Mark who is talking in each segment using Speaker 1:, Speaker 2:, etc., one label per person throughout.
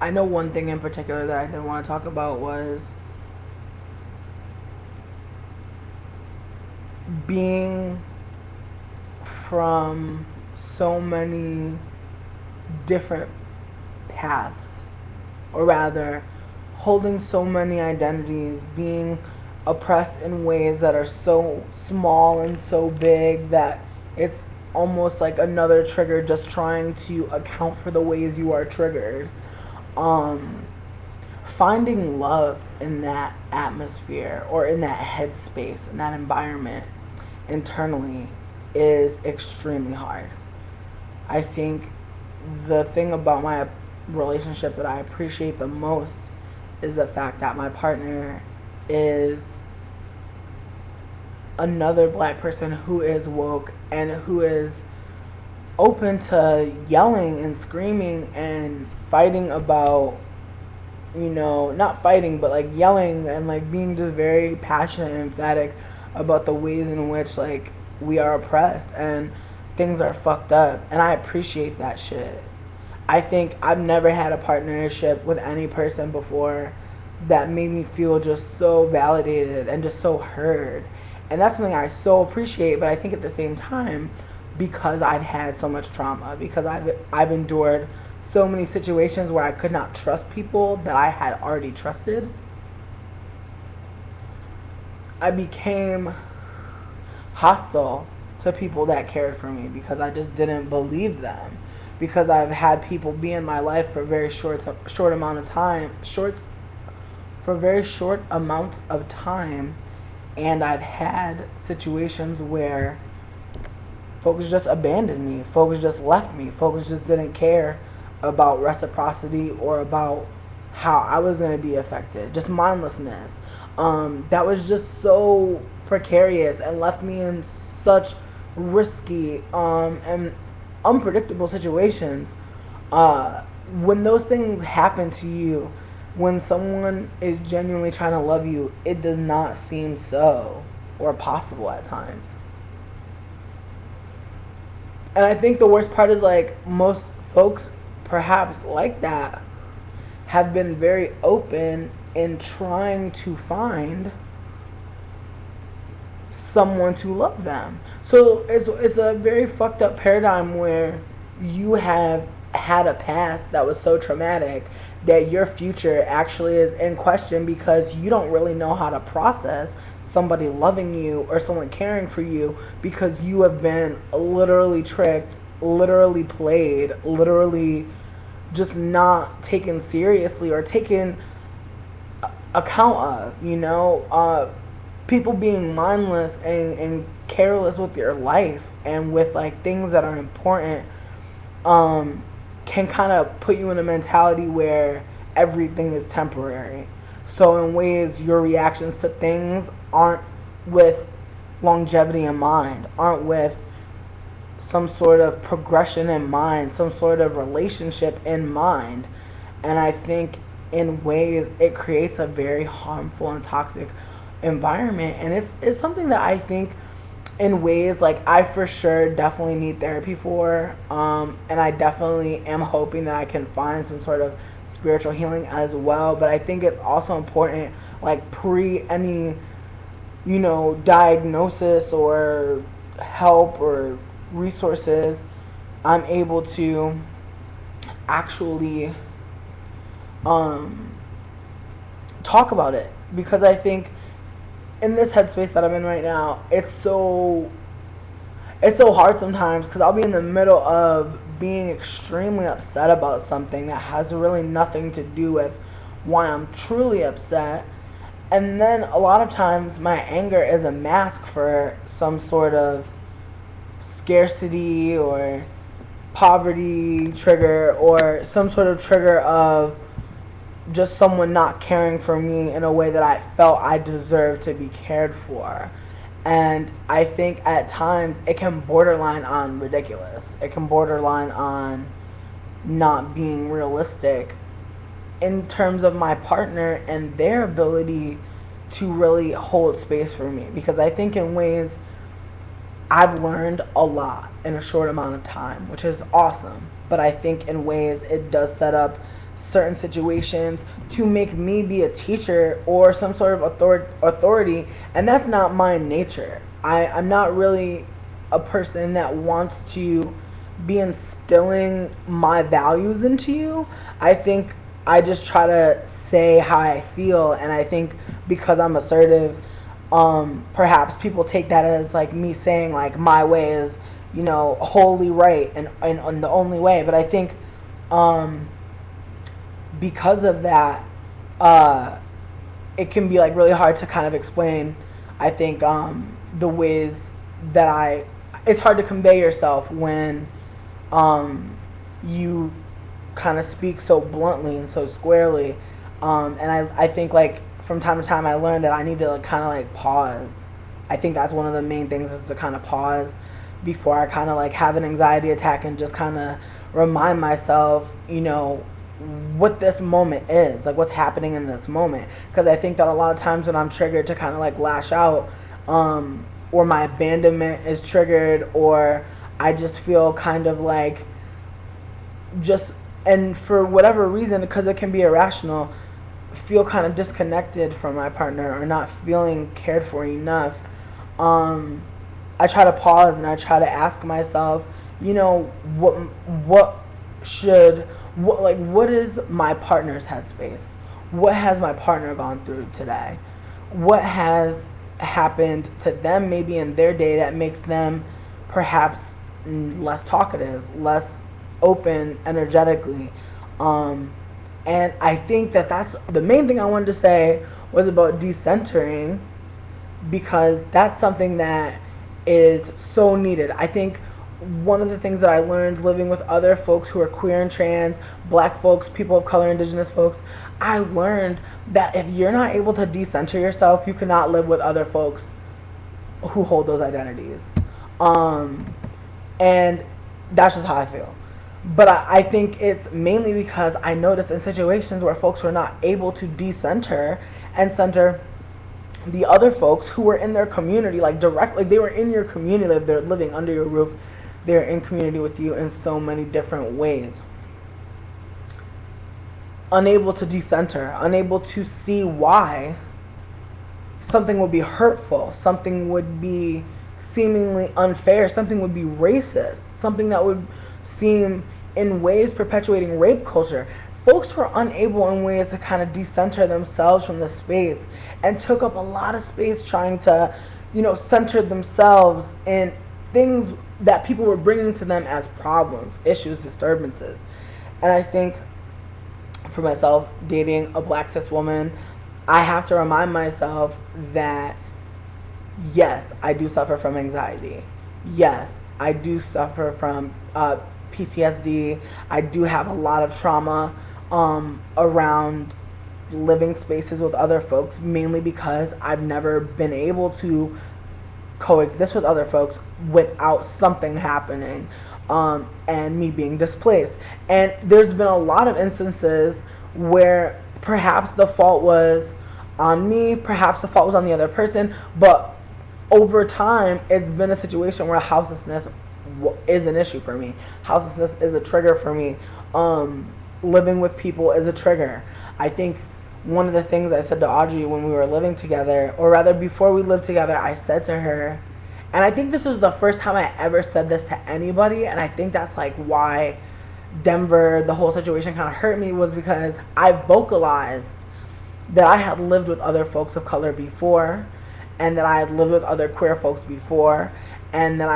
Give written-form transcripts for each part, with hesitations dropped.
Speaker 1: I know one thing in particular that I didn't want to talk about was being from so many different paths, or rather, holding so many identities, being oppressed in ways that are so small and so big that it's almost like another trigger just trying to account for the ways you are triggered. Um, Finding love in that atmosphere or in that headspace, in that environment internally is extremely hard. I think the thing about my relationship that I appreciate the most is the fact that my partner is another black person who is woke and who is open to yelling and screaming and fighting about, not fighting, but like yelling and like being just very passionate and emphatic about the ways in which like we are oppressed and things are fucked up. And I appreciate that shit. I think I've never had a partnership with any person before that made me feel just so validated and just so heard. And that's something I so appreciate, but I think at the same time, because I've had so much trauma, because I've endured so many situations where I could not trust people that I had already trusted, I became hostile to people that cared for me because I just didn't believe them. Because I've had people be in my life for very short amount of time, for very short amounts of time, and I've had situations where folks just abandoned me, folks just left me, folks just didn't care about reciprocity or about how I was going to be affected. Just mindlessness. That was just so precarious and left me in such risky and unpredictable situations. When those things happen to you, when someone is genuinely trying to love you, it does not seem so or possible at times. And I think the worst part is like most folks, perhaps like that, have been very open in trying to find someone to love them. So it's a very fucked up paradigm where you have had a past that was so traumatic that your future actually is in question because you don't really know how to process somebody loving you or someone caring for you because you have been literally tricked, literally played, literally just not taken seriously or taken account of, people being mindless and careless with your life and with like things that are important can kind of put you in a mentality where everything is temporary. So in ways your reactions to things aren't with longevity in mind, aren't with some sort of progression in mind, some sort of relationship in mind. And I think in ways it creates a very harmful and toxic environment. And it's something that I think in ways like I for sure definitely need therapy for. And I definitely am hoping that I can find some sort of spiritual healing as well. But I think it's also important, like pre any, diagnosis or help or resources, I'm able to actually talk about it because I think in this headspace that I'm in right now, it's so hard sometimes because I'll be in the middle of being extremely upset about something that has really nothing to do with why I'm truly upset. And then a lot of times my anger is a mask for some sort of scarcity or poverty trigger or some sort of trigger of just someone not caring for me in a way that I felt I deserved to be cared for. And I think at times it can borderline on ridiculous. It can borderline on not being realistic in terms of my partner and their ability to really hold space for me. Because I think in ways I've learned a lot in a short amount of time, which is awesome. But I think in ways it does set up certain situations to make me be a teacher or some sort of authority, and that's not my nature. I'm not really a person that wants to be instilling my values into you. I think I just try to say how I feel, and I think because I'm assertive, perhaps people take that as like me saying like my way is, wholly right and the only way. But I think um, because of that, uh, it can be like really hard to kind of explain. I think the ways that it's hard to convey yourself when you kind of speak so bluntly and so squarely. And I think like from time to time I learned that I need to like, kind of like pause. I think that's one of the main things is to kind of pause before I kind of like have an anxiety attack and just kind of remind myself, what this moment is, like what's happening in this moment. Because I think that a lot of times when I'm triggered to kind of like lash out, or my abandonment is triggered, or I just feel kind of like just, and for whatever reason, because it can be irrational, feel kind of disconnected from my partner or not feeling cared for enough. I try to pause and I try to ask myself, what should, what is my partner's headspace? What has my partner gone through today? What has happened to them maybe in their day that makes them perhaps less talkative, less open energetically? And I think that that's the main thing I wanted to say was about decentering, because that's something that is so needed. I think one of the things that I learned living with other folks who are queer and trans, black folks, people of color, indigenous folks, I learned that if you're not able to decenter yourself, you cannot live with other folks who hold those identities. And that's just how I feel. But I think it's mainly because I noticed in situations where folks were not able to decenter and center the other folks who were in their community, like directly, they were in your community, like they're living under your roof, they're in community with you in so many different ways. Unable to decenter, unable to see why something would be hurtful, something would be seemingly unfair, something would be racist, something that would seem in ways perpetuating rape culture. Folks were unable in ways to kind of decenter themselves from the space and took up a lot of space trying to, center themselves in things that people were bringing to them as problems, issues, disturbances. And I think for myself, dating a black cis woman, I have to remind myself that yes, I do suffer from anxiety. Yes, I do suffer from PTSD. I do have a lot of trauma around living spaces with other folks, mainly because I've never been able to coexist with other folks without something happening, and me being displaced. And there's been a lot of instances where perhaps the fault was on me, perhaps the fault was on the other person, but over time it's been a situation where houselessness is an issue for me. Houselessness is a trigger for me. Living with people is a trigger. I think one of the things I said to Audrey when we were living together, or rather before we lived together, I said to her, and I think this was the first time I ever said this to anybody, and I think that's like why Denver, the whole situation kind of hurt me, was because I vocalized that I had lived with other folks of color before, and that I had lived with other queer folks before, and that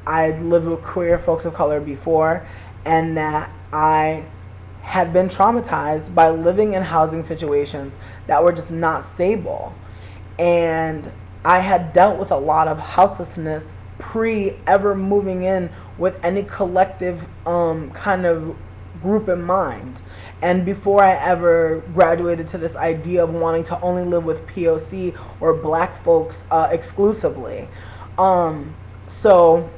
Speaker 1: I had lived with queer folks of color before, and that I had been traumatized by living in housing situations that were just not stable. And I had dealt with a lot of houselessness pre ever moving in with any collective kind of group in mind. And before I ever graduated to this idea of wanting to only live with POC or black folks exclusively. So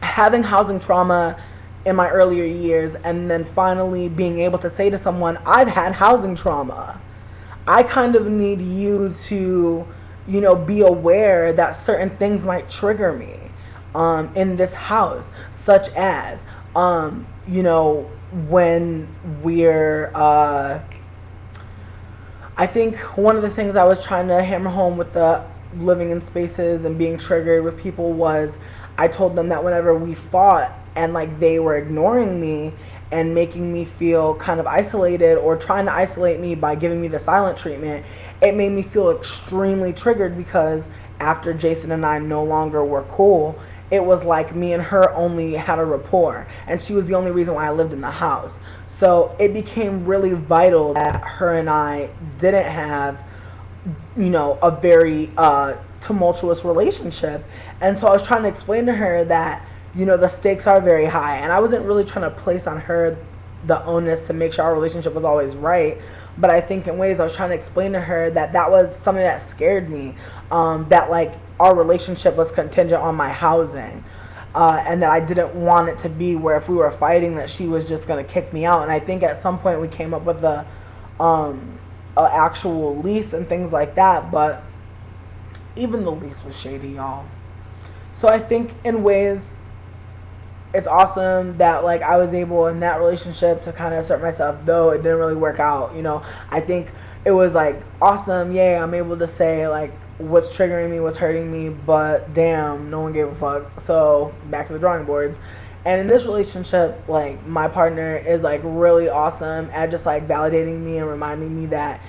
Speaker 1: having housing trauma in my earlier years, and then finally being able to say to someone, I've had housing trauma. I kind of need you to, be aware that certain things might trigger me in this house, such as, when we're I think one of the things I was trying to hammer home with the living in spaces and being triggered with people was I told them that whenever we fought and like they were ignoring me and making me feel kind of isolated or trying to isolate me by giving me the silent treatment, it made me feel extremely triggered because after Jason and I no longer were cool, it was like me and her only had a rapport, and she was the only reason why I lived in the house. So it became really vital that her and I didn't have, a very tumultuous relationship. And so I was trying to explain to her that, the stakes are very high. And I wasn't really trying to place on her the onus to make sure our relationship was always right. But I think in ways I was trying to explain to her that that was something that scared me, that like our relationship was contingent on my housing. And that I didn't want it to be where if we were fighting that she was just going to kick me out. And I think at some point we came up with a actual lease and things like that, but even the lease was shady, y'all. So I think in ways it's awesome that like I was able in that relationship to kind of assert myself, though it didn't really work out. I think it was like awesome, yay, I'm able to say like what's triggering me, what's hurting me, but damn, no one gave a fuck. So back to the drawing boards. And in this relationship, like my partner is like really awesome at just like validating me and reminding me that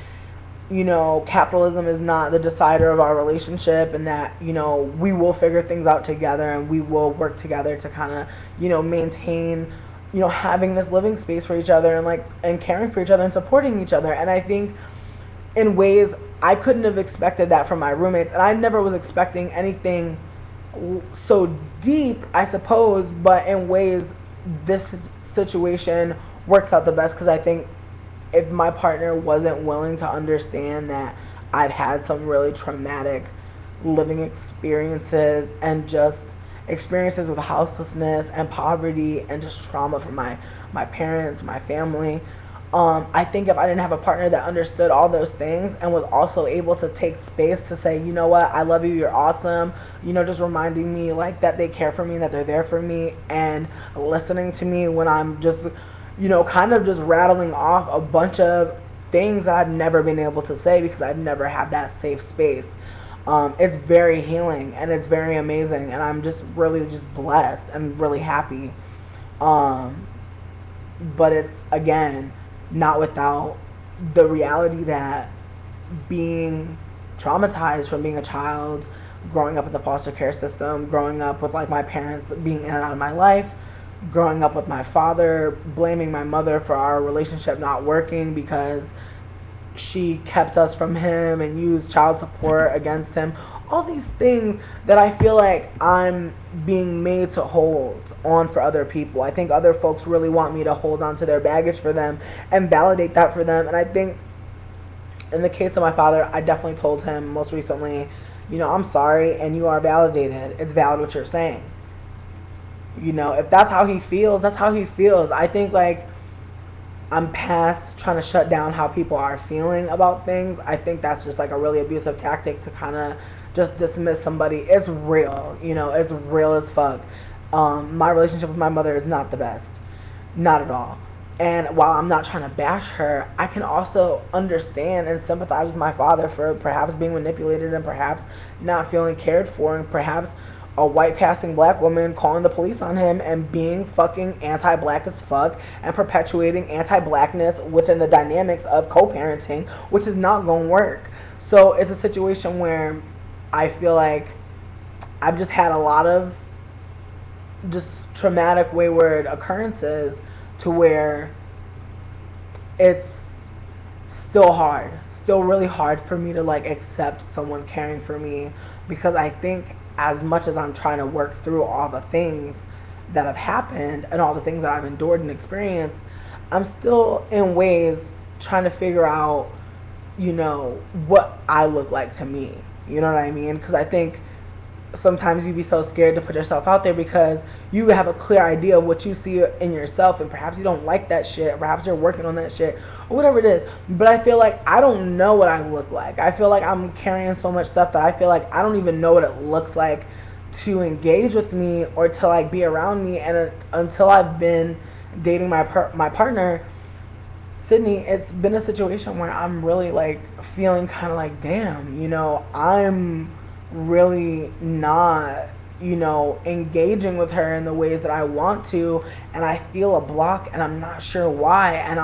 Speaker 1: capitalism is not the decider of our relationship, and that we will figure things out together and we will work together to kind of maintain having this living space for each other and like and caring for each other and supporting each other. And I think in ways I couldn't have expected that from my roommates, and I never was expecting anything so deep, I suppose, but in ways this situation works out the best because I think if my partner wasn't willing to understand that I've had some really traumatic living experiences and just experiences with houselessness and poverty and just trauma from my parents, my family, I think if I didn't have a partner that understood all those things and was also able to take space to say, you know what, I love you, you're awesome, just reminding me like that they care for me, that they're there for me, and listening to me when I'm just, kind of just rattling off a bunch of things that I've never been able to say because I've never had that safe space. It's very healing and it's very amazing, and I'm just really just blessed and really happy. But it's, again, not without the reality that being traumatized from being a child, growing up in the foster care system, growing up with like my parents being in and out of my life, growing up with my father blaming my mother for our relationship not working because she kept us from him and used child support against him. All these things that I feel like I'm being made to hold on for other people. I think other folks really want me to hold on to their baggage for them and validate that for them. And I think in the case of my father, I definitely told him most recently, I'm sorry and you are validated. It's valid what you're saying. If that's how he feels, that's how he feels. I think like I'm past trying to shut down how people are feeling about things. I think that's just like a really abusive tactic to kind of just dismiss somebody. It's real, it's real as fuck. My relationship with my mother is not the best, not at all. And while I'm not trying to bash her, I can also understand and sympathize with my father for perhaps being manipulated and perhaps not feeling cared for, and perhaps a white passing black woman calling the police on him and being fucking anti-black as fuck and perpetuating anti-blackness within the dynamics of co-parenting, which is not going to work. So it's a situation where I feel like I've just had a lot of just traumatic wayward occurrences to where it's still really hard for me to like accept someone caring for me, because I think as much as I'm trying to work through all the things that have happened and all the things that I've endured and experienced, I'm still in ways trying to figure out, what I look like to me. You know what I mean? Because I think sometimes you be so scared to put yourself out there because you have a clear idea of what you see in yourself, and perhaps you don't like that shit, perhaps you're working on that shit, or whatever it is. But I feel like I don't know what I look like. I feel like I'm carrying so much stuff that I feel like I don't even know what it looks like to engage with me or to like be around me, and until I've been dating my partner, Sydney, it's been a situation where I'm really like feeling kind of like, damn, I'm really not, engaging with her in the ways that I want to, and I feel a block, and I'm not sure why, and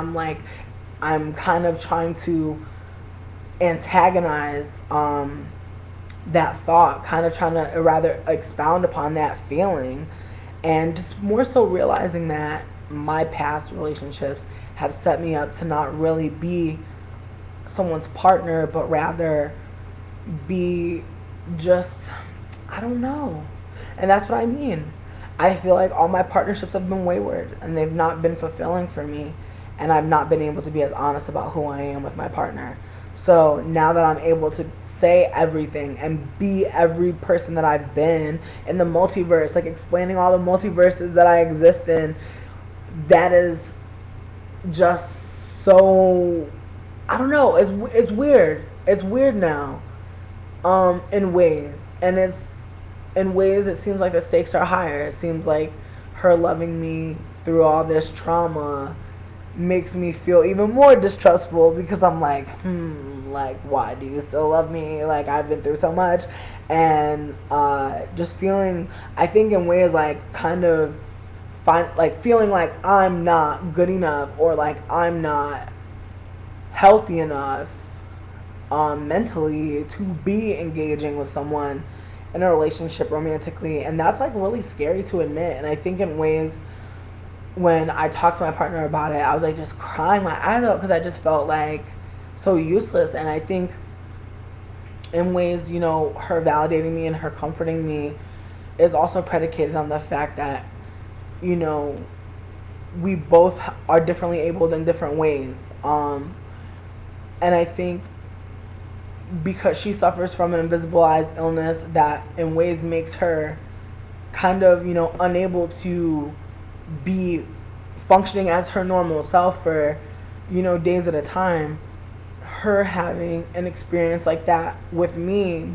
Speaker 1: I'm kind of trying to antagonize that thought, kind of trying to rather expound upon that feeling, and just more so realizing that my past relationships have set me up to not really be someone's partner, but rather be just, I don't know. And that's what I mean. I feel like all my partnerships have been wayward and they've not been fulfilling for me, and I've not been able to be as honest about who I am with my partner. So now that I'm able to say everything and be every person that I've been in the multiverse, like explaining all the multiverses that I exist in, that is just so, I don't know. It's weird. It's weird now, in ways, and it's in ways it seems like the stakes are higher. It seems like her loving me through all this trauma makes me feel even more distrustful, because I'm like, like, why do you still love me? Like, I've been through so much, and just feeling, I think in ways like kind of feeling like I'm not good enough, or like I'm not healthy enough mentally to be engaging with someone in a relationship romantically, and that's like really scary to admit. And I think in ways, when I talked to my partner about it, I was like just crying my eyes out, because I just felt like so useless. And I think in ways, her validating me and her comforting me is also predicated on the fact that, you know, we both are differently abled in different ways. And I think because she suffers from an invisibilized illness that in ways makes her kind of, unable to be functioning as her normal self for, days at a time, her having an experience like that with me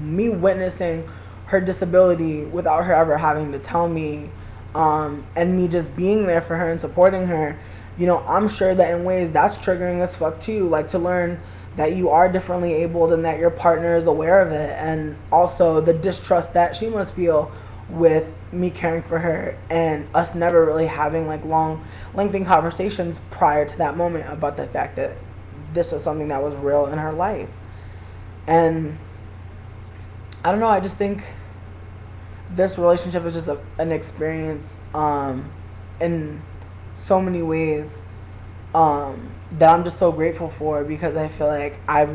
Speaker 1: witnessing her disability without her ever having to tell me, and me just being there for her and supporting her, I'm sure that in ways that's triggering as fuck too. Like, to learn that you are differently abled and that your partner is aware of it, and also the distrust that she must feel with me caring for her, and us never really having like long, lengthy conversations prior to that moment about the fact that this was something that was real in her life. And I don't know, I just think this relationship is just an experience, in so many ways, that I'm just so grateful for, because I feel like I've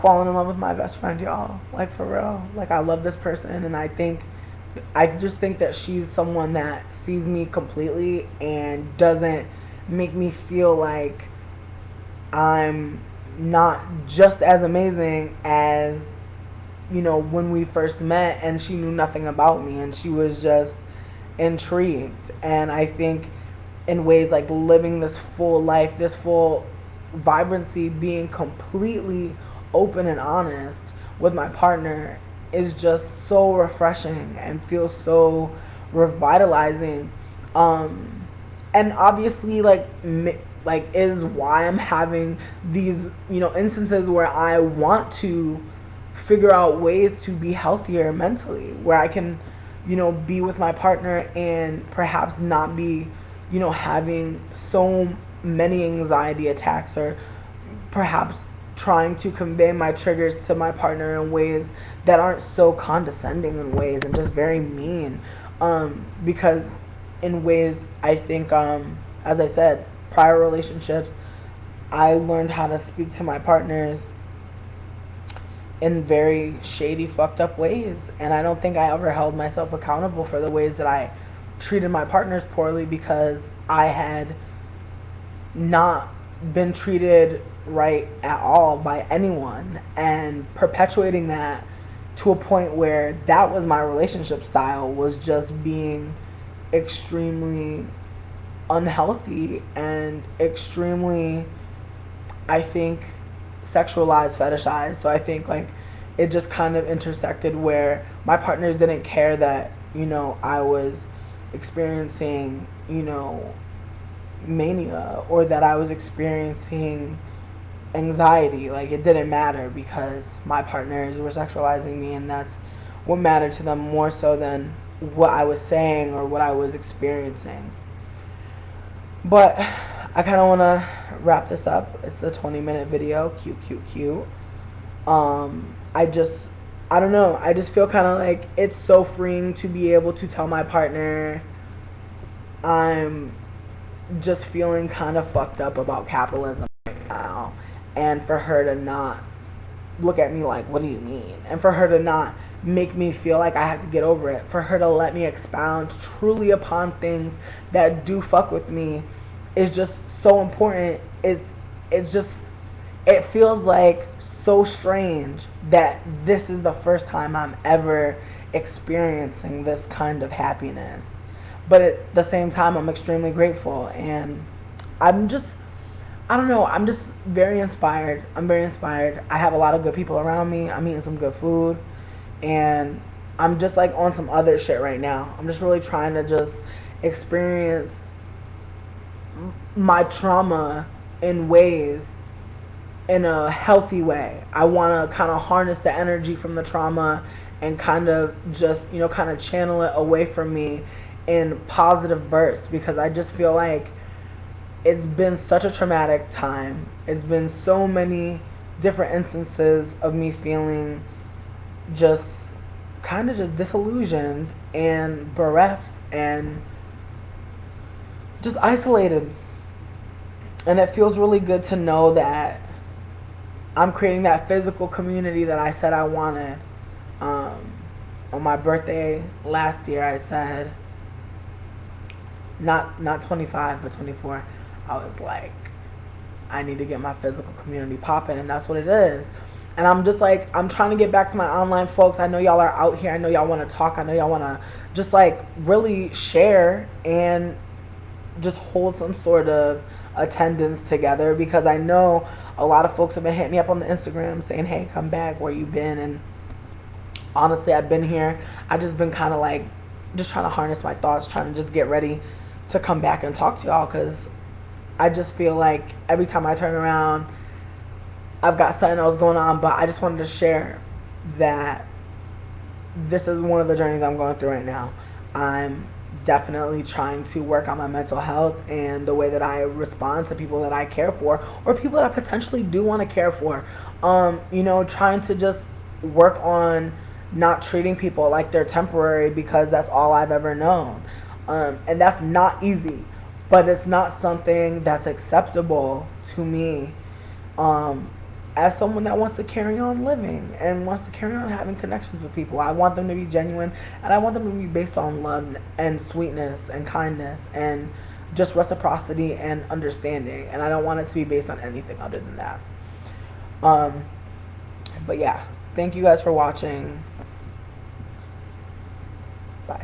Speaker 1: fallen in love with my best friend, y'all. Like, for real. Like, I love this person, and I just think that she's someone that sees me completely and doesn't make me feel like I'm not just as amazing as, when we first met and she knew nothing about me and she was just intrigued. And I think in ways like living this full life, this full vibrancy, being completely open and honest with my partner is just so refreshing and feels so revitalizing. And obviously, like is why I'm having these, instances where I want to figure out ways to be healthier mentally, where I can, be with my partner and perhaps not be, having so many anxiety attacks, or perhaps trying to convey my triggers to my partner in ways that aren't so condescending in ways and just very mean. Because in ways, I think, as I said, prior relationships, I learned how to speak to my partners in very shady, fucked up ways. And I don't think I ever held myself accountable for the ways that I treated my partners poorly, because I had not been treated right at all by anyone, and perpetuating that to a point where that was my relationship style was just being extremely unhealthy and extremely, I think, sexualized, fetishized. So I think like it just kind of intersected where my partners didn't care that, I was experiencing, mania, or that I was experiencing anxiety. Like, it didn't matter because my partners were sexualizing me, and that's what mattered to them more so than what I was saying or what I was experiencing. But I kind of want to wrap this up. It's a 20-minute video. Cute, cute, cute. I just, I don't know. I just feel kind of like it's so freeing to be able to tell my partner I'm just feeling kind of fucked up about capitalism right now, and for her to not look at me like, what do you mean? And for her to not make me feel like I have to get over it. For her to let me expound truly upon things that do fuck with me is just so important. It's just, it feels like so strange that this is the first time I'm ever experiencing this kind of happiness. But at the same time, I'm extremely grateful, and I'm just, I don't know, I'm just very inspired. I'm very inspired. I have a lot of good people around me. I'm eating some good food, and I'm just like on some other shit right now. I'm just really trying to just experience my trauma in ways, in a healthy way. I want to kind of harness the energy from the trauma and kind of just, kind of channel it away from me in positive bursts, because I just feel like it's been such a traumatic time. It's been so many different instances of me feeling just kind of just disillusioned and bereft and just isolated. And it feels really good to know that I'm creating that physical community that I said I wanted. On my birthday last year, I said, not 25, but 24, I was like, I need to get my physical community popping, and that's what it is. And I'm just like, I'm trying to get back to my online folks. I know y'all are out here. I know y'all want to talk. I know y'all want to just like really share and just hold some sort of attendance together, because I know a lot of folks have been hitting me up on the Instagram saying, hey, come back, where you been? And honestly, I've been here. I just been kind of like just trying to harness my thoughts, trying to just get ready to come back and talk to y'all, because I just feel like every time I turn around, I've got something else going on. But I just wanted to share that this is one of the journeys I'm going through right now. I'm definitely trying to work on my mental health and the way that I respond to people that I care for, or people that I potentially do want to care for. Trying to just work on not treating people like they're temporary, because that's all I've ever known. And that's not easy, but it's not something that's acceptable to me, as someone that wants to carry on living and wants to carry on having connections with people. I want them to be genuine, and I want them to be based on love and sweetness and kindness and just reciprocity and understanding. And I don't want it to be based on anything other than that. But yeah, thank you guys for watching.